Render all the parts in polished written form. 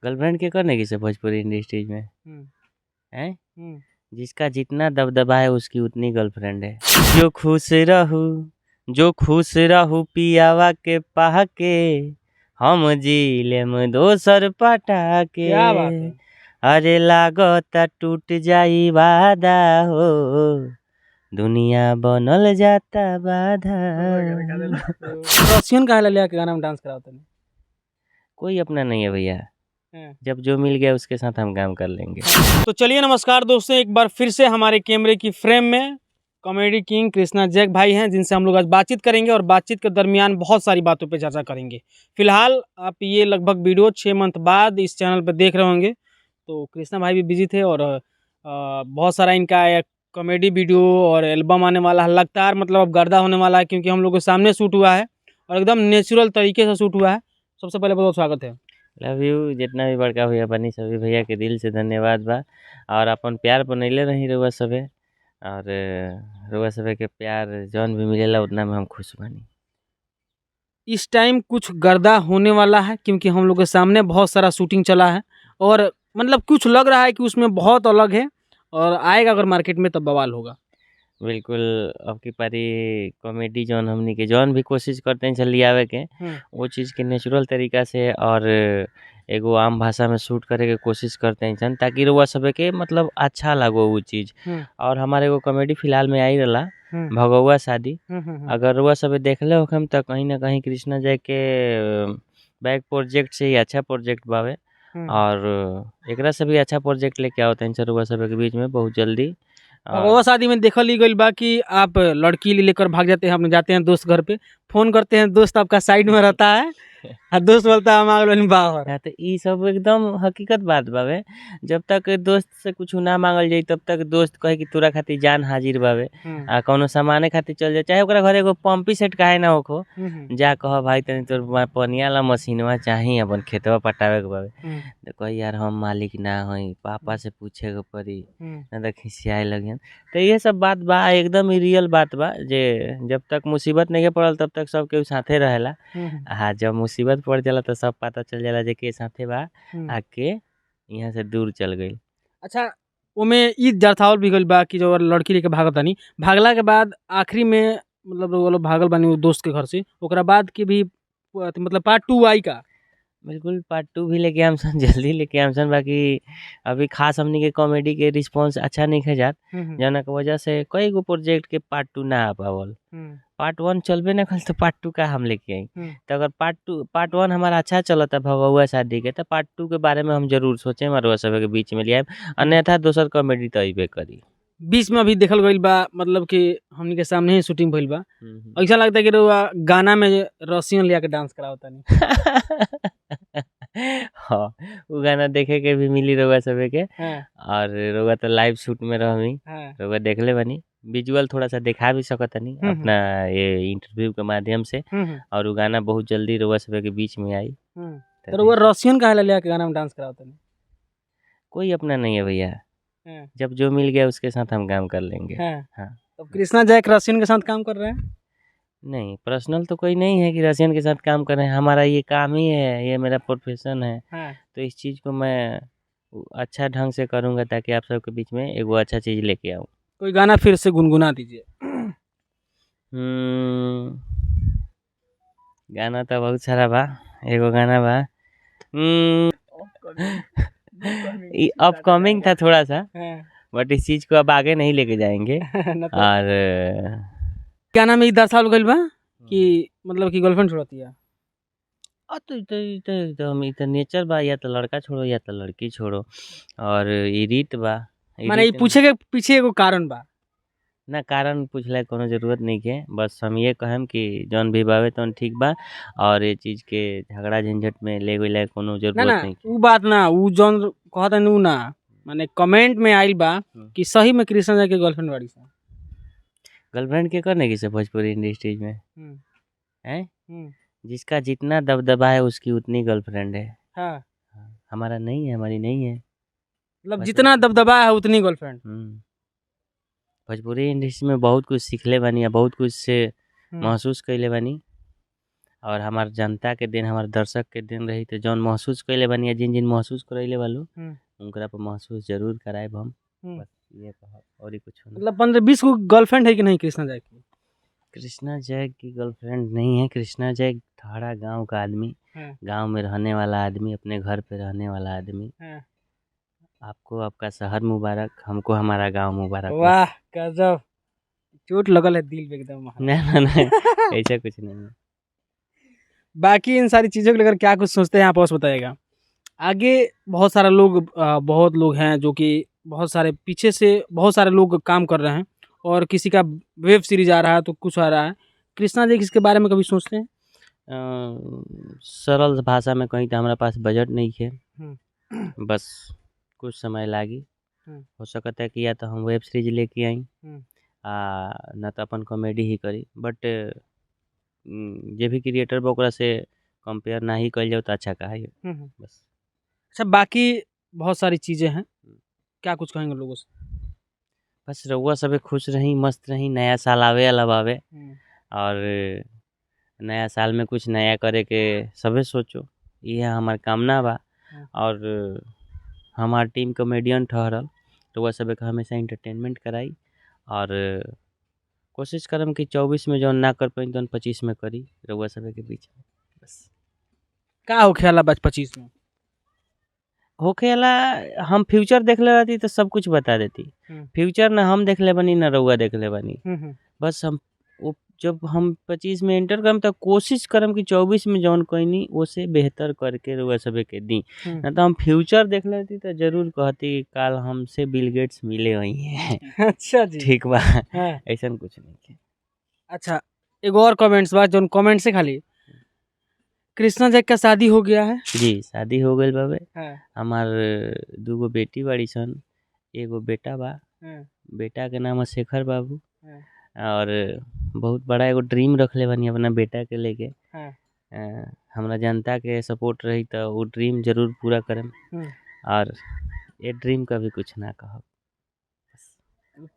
Girlfriend के करने की से भोजपुरी इंडस्ट्रीज में हम्म, है। हम्म। जिसका जितना दबदबा है उसकी उतनी गर्लफ्रेंड है। जो खुश रहू पियावा के पाह के, हम जी लेम दोसर पटा के। क्या बात है। अरे लागता टूट जाई वादा हो, दुनिया बनल जाता बाधा। रसियन का लिया के गाना में डांस कराओ तनी। कोई अपना नहीं है भैया, हाँ। जब जो मिल गया उसके साथ हम काम कर लेंगे। तो चलिए नमस्कार दोस्तों, एक बार फिर से हमारे कैमरे की फ्रेम में कॉमेडी किंग कृष्णा जैक भाई हैं, जिनसे हम लोग आज बातचीत करेंगे और बातचीत के दरमियान बहुत सारी बातों पे चर्चा करेंगे। फिलहाल आप ये लगभग वीडियो 6 मंथ बाद इस चैनल पे देख रहे होंगे। तो कृष्णा भाई भी बिजी थे और बहुत सारा इनका कॉमेडी वीडियो और एल्बम आने वाला है लगातार, मतलब अब गर्दा होने वाला है, क्योंकि हम लोग के सामने शूट हुआ है और एकदम नेचुरल तरीके से शूट हुआ है। सबसे पहले बहुत स्वागत है। Love you. जितना भी बड़का भैया बनी सभी भैया के दिल से धन्यवाद बा। और अपन प्यार बनैले रही रउआ सबे, और रउआ सबे के प्यार जौन भी मिलेला उतना में हम खुश बानी। इस टाइम कुछ गर्दा होने वाला है, क्योंकि हम लोग के सामने बहुत सारा शूटिंग चला है और मतलब कुछ लग रहा है कि उसमें बहुत अलग है और आएगा अगर मार्केट में तब बवाल होगा। बिल्कुल। अब की पारी कॉमेडी जौन हमनी के जौन भी कोशिश करते हैं चली आवे के, वो चीज़ के नेचुरल तरीका से और एगो आम भाषा में शूट करे के कोशिश करते हैं सन, ताकि रउआ सबे के मतलब अच्छा लगो वो चीज़। और हमारे एगो कॉमेडी फिलहाल में आई रहा भगौआ शादी। अगर रउआ सबे देखले होखम त कहीं ना कहीं कृष्णा जय के बैक प्रोजेक्ट से ही अच्छा प्रोजेक्ट बावे, और एकरा से भी अच्छा प्रोजेक्ट लेके आओ तनी रउआ सबे के बीच में बहुत जल्दी। भगवा शादी में देखल ही गई बा कि आप लड़की लेकर भाग जाते हैं, अपने जाते हैं दोस्त घर पे, फोन करते हैं, दोस्त आपका साइड में रहता है और दोस्त बोलता है हम आ गए बाहर। हाँ, तो ई सब एकदम हकीकत बात बावे। जब तक दोस्त से कुछ ना मांगल जाई तब तक दोस्त कहे कि तोरा खातिर जान हाजिर बावे। आ कौनो सामाने खातिर चल जाए, चाहे ओकरा घरे एगो पंपी सेट काहे ना होखो, जा कह भाई तनी तोर पनिया ला मशीनवा चाही अपन खेतवा पटावे के बावे, तो कही यार हम मालिक ना हई, पापा से पूछे के पड़ी, ना तो खिसियाए लगियन। तो ये सब बात बा, एकदम ही रियल बात बा, जे जब तक मुसीबत नहीं पड़ल तब तक सब केहू साथे रहेला। हाँ, जब मुसीबत पड़ जाला तो सब पता चल जाला जे के साथे बा, आके यहाँ से दूर चल गई। अच्छा, ओमे ई जरथावल भी गइल बा कि जो लड़की लेके भागत तानी, भागला के बाद आखिरी में मतलब वो लोग भागल बानी वो दोस्त के घर से, ओकरा बाद के भी मतलब पार्ट 2 आई का। बिल्कुल पार्ट 2 भी लेके आम सन, जल्दी लेके आम सन। बाकी अभी खास हमनी के कॉमेडी के रिस्पांस अच्छा नहीं खजात, जौना के वजह से कई गो प्रोजेक्ट के पार्ट 2 ना आ पावल। पार्ट 1 चलबे ना कल तो पार्ट 2 का हम लेके आई। तो अगर पार्ट 1 हमारा अच्छा चलता भगौआ शादी के, तो पार्ट 2 के बारे में हम जरूर सोचे और सब के बीच में ले आए, अन्यथा दोसर कॉमेडी तो अइबे करी। बीच में अभी देखल गइल बा, मतलब कि हमनी के सामने ही शूटिंग भइल बा, ऐसा लगता है कि रउआ गाना में रसियन लिया के डांस करावता नहीं। हाँ, वो गाना देखे के भी मिली रउआ सबे के। और रउआ तो लाइव शूट में रहमी, रउआ देखले बनी, विजुअल थोड़ा सा दिखा भी सकतनी अपना ये इंटरव्यू के माध्यम से। और वो गाना बहुत जल्दी रउआ सबे के बीच में आई। तो रउआ रसियन काहे लिया के गाना में डांस करावता नहीं? कोई अपना नहीं है भैया, जब जो मिल गया उसके साथ हम काम कर लेंगे। हाँ। तो कृष्णा जैक रसियन के साथ काम कर रहे हैं? नहीं, पर्सनल तो कोई नहीं है कि रसियन के साथ काम कर रहे हैं, हमारा ये काम ही है, ये मेरा प्रोफेशन है। तो इस चीज़ को मैं अच्छा ढंग से करूँगा ताकि आप सबके बीच में एगो अच्छा चीज़ लेके आऊँ। कोई गाना फिर से गुनगुना दीजिए। गाना तो बहुत सारा बा, एगो गाना बा अपकमिंग था थोड़ा सा, बट इस चीज़ को अब आगे नहीं लेके जाएंगे। और क्या नाम है, 10 साल गइल बा कि मतलब कि गर्लफ्रेंड छोड़ती है? तो हम इतना नेचर बा, या तो लड़का छोड़ो या तो लड़की छोड़ो, और ई रीत बा। माने ये पूछे के पीछे एगो कारण बा ना, कारण पूछला कोनो जरूरत नहीं है, बस हम ये कहम कि जौन भी बावे तौन ठीक बा, और ये चीज़ के झगड़ा झंझट में ले गइला कोनो जरूरत नहीं। उ बात ना, उ जौन कहता नु ना, माने कमेंट में आइल बा कि सही में कृष्णा जैक के गर्लफ्रेंड बाड़ी सा। गर्लफ्रेंड के करने की से भोजपुरी इंडस्ट्रीज में है। जिसका जितना दबदबा है उसकी उतनी गर्लफ्रेंड है। हाँ, हमारा नहीं है, हमारी नहीं है, मतलब जितना दबदबा है उतनी गर्लफ्रेंड। भोजपुरी इंडस्ट्री में बहुत कुछ सीखले बानी, बहुत कुछ से महसूस कैले बानी। और हमार जनता के दिन, हमार दर्शक के दिन रही तो जौन महसूस कइले बानी, जिन जिन महसूस करैले बालो उनकरा पर महसूस जरूर कराएब हम। बस ये कहब और ही कुछ नहीं। मतलब 15-20 को गर्लफ्रेंड है कि नहीं कृष्णा जैक की? कृष्णा जैक की गर्लफ्रेंड नहीं है। कृष्णा जैक थाड़ा गांव का आदमी, गांव में रहने वाला आदमी, अपने घर पे रहने वाला आदमी। आपको आपका शहर मुबारक, हमको हमारा गांव मुबारक। वाह गजब, चोट लगल है दिल पे एकदम। नहीं नहीं ऐसा कुछ नहीं है। बाकी इन सारी चीज़ों को लेकर क्या कुछ सोचते हैं आप, बस बताइएगा। आगे बहुत सारा लोग बहुत लोग हैं जो कि बहुत सारे पीछे से बहुत सारे लोग काम कर रहे हैं, और किसी का वेब सीरीज आ रहा है तो कुछ आ रहा है। कृष्णा जी इसके बारे में कभी सोचते हैं? सरल भाषा में कहीं तो हमारा पास बजट नहीं है। बस कुछ समय लागी। हो सकता है कि या तो हम वेब सीरीज लेके आई ना तो अपन कॉमेडी ही करी, बट जे भी क्रिएटर बा ओकरा से कंपेयर ना ही कल जाओ तो अच्छा कहा है। बस। अच्छा, बाकी बहुत सारी चीज़ें हैं, क्या कुछ कहेंगे लोगों से? बस रउआ सबे खुश रही, मस्त रही। नया साल आवे अलब आवे, और नया साल में कुछ नया करे के सबे सोचो, यह हमार कामना बा। और हमार टीम कॉमेडियन ठहरल तो वह सबे का हमेशा इंटरटेनमेंट कराई, और कोशिश करम कि 24 में जौन ना कर पाई तो 25 में करी रउआ सबे के बीच में। बस का हो ख्याल बस 25 में होखे वाला। हम फ्यूचर देख ले रहती तो सब कुछ बता देती। फ्यूचर ना हम देख ले बनी ना रउआ देख ले बनी। बस हम जब हम 25 में एंटर करम तो कोशिश करम कि 24 में जौन कईनी ओसे बेहतर करके रउआ सबे के दी। ना तो हम फ्यूचर देख लेती तो जरूर कहती काल हमसे बिल गेट्स मिले हुई हैं। अच्छा जी, ठीक बा, ऐसा कुछ नहीं है। अच्छा, एक और कमेंट्स बा जौन कमेंट से खाली कृष्णा जैक का शादी हो गया है? जी शादी हो गई बाबे। हमार 2 गो बेटी बाड़ी सन, एगो बेटा बा। बेटा के नाम है शेखर बाबू, और बहुत बड़ा एगो ड्रीम रखले बानी अपना बेटा के लेके। हमरा जनता के सपोर्ट रही तो वो ड्रीम जरूर पूरा करम, और ये ड्रीम का भी कुछ ना कहब।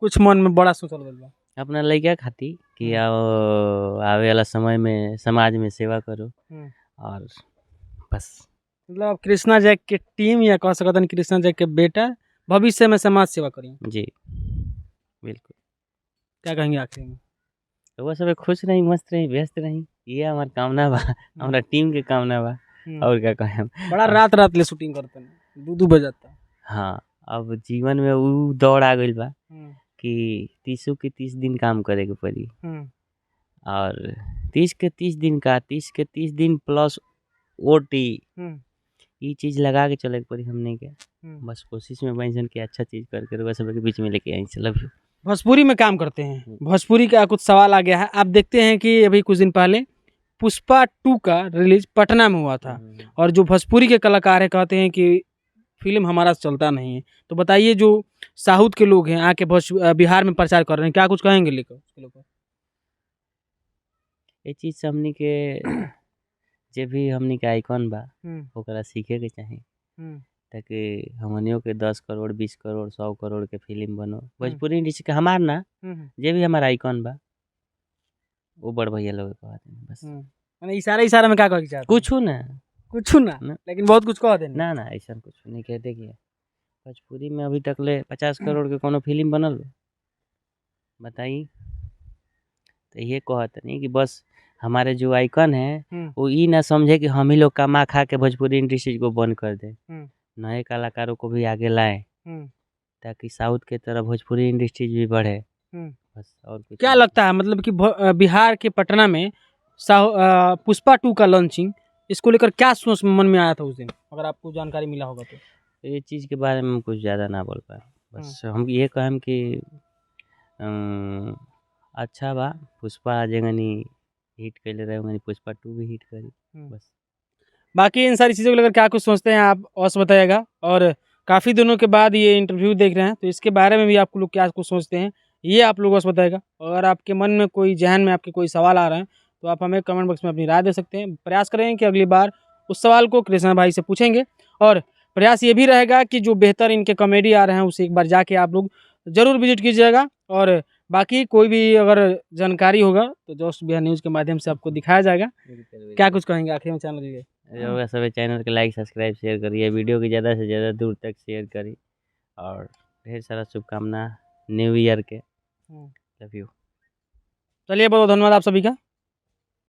कुछ मन में बड़ा सोचल बा अपना लइका खाती कि आवे वाला समय में समाज में सेवा करो, और बस। मतलब कृष्णा जैक के टीम या कह सकते हैं कृष्णा जैक के बेटा भविष्य में समाज सेवा करें। जी बिल्कुल। क्या कहेंगे आखिर में? तो वह सब खुश रही, मस्त रही, व्यस्त रही, ये हमार कामना बा, हमारा टीम के कामना बा। और क्या कहें। बड़ा रात रात ले शूटिंग करते हैं, 2-2 बजाता। हाँ, अब जीवन में वो दौड़ आ गई बा कि 30 के 30 दिन काम करे के पड़ी, और 30 के 30 दिन का 30 के 30 दिन प्लस ओटी, ये चीज लगा के चले के पड़ी हमने के। बस कोशिश में बन के अच्छा चीज करके वह सब के बीच में लेके आई। Love you. भोजपुरी में काम करते हैं, भोजपुरी का कुछ सवाल आ गया है। आप देखते हैं कि अभी कुछ दिन पहले पुष्पा 2 का रिलीज पटना में हुआ था, और जो भोजपुरी के कलाकार हैं कहते हैं कि फिल्म हमारा चलता नहीं है। तो बताइए, जो साउथ के लोग हैं आके बिहार में प्रचार कर रहे हैं, क्या कुछ कहेंगे लेकर? ये चीज से हमनी के जे भी हमनी के आइकॉन बा ओकरा सीखे के चाही, ताकि हमनियों के 10 करोड़ 20 करोड़ 100 करोड़ के फिल्म बनो। भोजपुरी इंडस्ट्री के हमार ना, जे भी हमारा आइकॉन बा वो बड़ भैया लोग कहते हैं। बस माने इशारा में क्या कह चाहते? कुछ ना, लेकिन बहुत कुछ कह देना। ना ऐसा कुछ नहीं कहते कि भोजपुरी में अभी तक ले 50 करोड़ के कोनो फिल्म बनल बताई। तो ये कहते नहीं कि बस हमारे जो आइकन है वो ये ना समझे कि हम ही लोग कमा खा के भोजपुरी इंडस्ट्री को बंद कर दें। नए कलाकारों को भी आगे लाएं, ताकि साउथ के तरह भोजपुरी इंडस्ट्री भी बढ़े। बस और कुछ क्या लगता है, मतलब कि बिहार के पटना में पुष्पा 2 का लॉन्चिंग, इसको लेकर क्या सोच मन में आया था उस दिन, अगर आपको जानकारी मिला होगा तो? ये चीज़ के बारे में कुछ ज़्यादा ना बोल पाए। बस हम ये कहें कि अच्छा बा, पुष्पा जगनी हिट कैले रहे, पुष्पा 2 भी हिट करी। बस बाकी इन सारी चीज़ों को लेकर क्या कुछ सोचते हैं आप, और बताइएगा। और काफ़ी दिनों के बाद ये इंटरव्यू देख रहे हैं, तो इसके बारे में भी आप लोग क्या कुछ सोचते हैं ये आप लोगों को बताएगा। अगर आपके मन में कोई जहन में आपके कोई सवाल आ रहे हैं तो आप हमें कमेंट बॉक्स में अपनी राय दे सकते हैं। प्रयास करेंगे कि अगली बार उस सवाल को कृष्णा भाई से पूछेंगे, और प्रयास ये भी रहेगा कि जो बेहतर इनके कॉमेडी आ रहे हैं उसे एक बार जाके आप लोग ज़रूर विजिट कीजिएगा। और बाकी कोई भी अगर जानकारी होगा तो जोश बिहार न्यूज़ के माध्यम से आपको दिखाया जाएगा। क्या कुछ कहेंगे आखिर में चैनल के लिए? होगा सब चैनल के लाइक सब्सक्राइब शेयर करिए, वीडियो की ज़्यादा से ज़्यादा दूर तक शेयर करिए और ढेर सारा शुभकामना न्यू ईयर के। Love you. चलिए बहुत बहुत धन्यवाद आप सभी का।